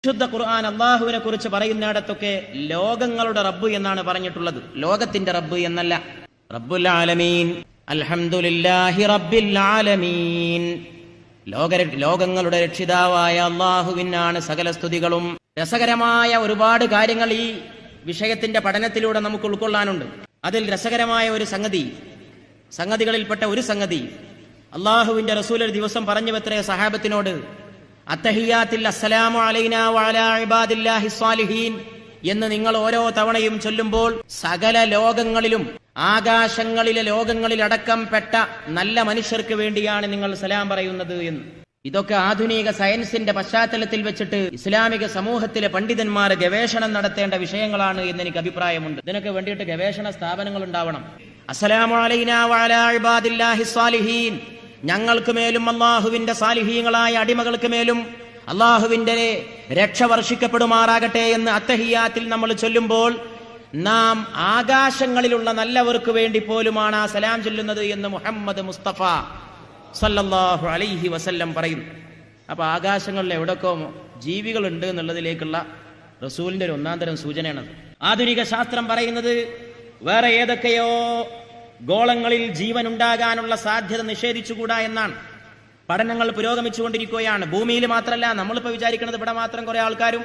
ശുദ്ധ ഖുർആൻ അല്ലാഹുവിനെ കുറിച്ച് പറയുന്നിടത്തൊക്കെ ലോകങ്ങളുടെ റബ്ബ് എന്നാണ് പറഞ്ഞിട്ടുള്ളത്, ലോകത്തിന്റെ റബ്ബ് എന്നല്ല. റബ്ബുൽ ആലമീൻ, അൽഹംദുലില്ലാഹി റബ്ബിൽ ആലമീൻ. ലോകങ്ങളുടെ രക്ഷിതാവായ അല്ലാഹുവിനാണ് സകല സ്തുതികളും. രസകരമായ ഒരുപാട് കാര്യങ്ങൾ ഈ വിഷയത്തിന്റെ പഠനത്തിലൂടെ നമുക്ക് ഉൾക്കൊള്ളാനുണ്ട്. അതിൽ രസകരമായ ഒരു സംഗതികളിൽപ്പെട്ട ഒരു സംഗതി, അല്ലാഹുവിന്റെ റസൂൽ ഒരു ദിവസം പറഞ്ഞു വെത്രേ സഹാബത്തിനോട്, അത്തഹിയാത്തിൽ അസ്സലാമു അലൈനാ വഅലാ ഇബാദില്ലാഹി സ്വാലിഹീൻ എന്ന് നിങ്ങൾ ഓരോ തവണയും ചൊല്ലുമ്പോൾ സകല ലോകങ്ങളിലും ആകാശങ്ങളിലെ ലോകങ്ങളിലടക്കം പെട്ട നല്ല മനുഷ്യർക്ക് വേണ്ടിയാണ് നിങ്ങൾ സലാം പറയുന്നത് എന്ന്. ഇതൊക്കെ ആധുനിക സയൻസിന്റെ പശ്ചാത്തലത്തിൽ വെച്ചിട്ട് ഇസ്ലാമിക സമൂഹത്തിലെ പണ്ഡിതന്മാർ ഗവേഷണം നടത്തേണ്ട വിഷയങ്ങളാണ് എന്ന് എനിക്ക് അഭിപ്രായമുണ്ട്. ഇതിനൊക്കെ വേണ്ടിയിട്ട് ഗവേഷണ സ്ഥാപനങ്ങൾ ഉണ്ടാവണം. അസ്സലാമു അലൈനാ വഅലാ ഇബാദില്ലാഹി സ്വാലിഹീൻ, ഞങ്ങൾക്ക് മേലും അള്ളാഹുവിന്റെ സാലിഹീങ്ങളായ അടിമകൾക്ക് മേലും അള്ളാഹുവിന്റെ രക്ഷ വർഷിക്കപ്പെടുമാറാകട്ടെ എന്ന് അത്തഹിയാത്തിൽ നമ്മൾ ചൊല്ലുമ്പോൾ നാം ആകാശങ്ങളിലുള്ള നല്ലവർക്ക് വേണ്ടി പോലുമാണ് ആ സലാം ചൊല്ലുന്നത് എന്ന് മുഹമ്മദ് മുസ്തഫ സല്ലല്ലാഹു അലൈഹി വസല്ലം പറയും. അപ്പൊ ആകാശങ്ങളിൽ എവിടൊക്കെ ജീവികളുണ്ട് എന്നുള്ളതിലേക്കുള്ള റസൂലിന്റെ ഒരു ഒന്നാന്തരം സൂചനയാണ്. ആധുനിക ശാസ്ത്രം പറയുന്നത് വേറെ ഏതൊക്കെയോ ഗോളങ്ങളിൽ ജീവൻ ഉണ്ടാകാനുള്ള സാധ്യത നിഷേധിച്ചുകൂടാ എന്നാണ്. പഠനങ്ങൾ പുരോഗമിച്ചുകൊണ്ടിരിക്കുകയാണ്. ഭൂമിയിൽ മാത്രമല്ല, നമ്മളിപ്പോൾ വിചാരിക്കുന്നത് ഇവിടെ മാത്രം കുറെ ആൾക്കാരും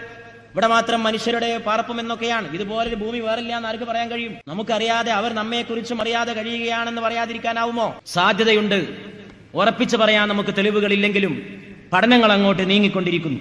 ഇവിടെ മാത്രം മനുഷ്യരുടെ പാർപ്പും എന്നൊക്കെയാണ്. ഇതുപോലൊരു ഭൂമി വേറില്ല എന്ന് ആർക്ക് പറയാൻ കഴിയും? നമുക്കറിയാതെ അവർ നമ്മെക്കുറിച്ചും അറിയാതെ കഴിയുകയാണെന്ന് പറയാതിരിക്കാനാവുമോ? സാധ്യതയുണ്ട്. ഉറപ്പിച്ചു പറയാൻ നമുക്ക് തെളിവുകളില്ലെങ്കിലും പഠനങ്ങൾ അങ്ങോട്ട് നീങ്ങിക്കൊണ്ടിരിക്കുന്നു.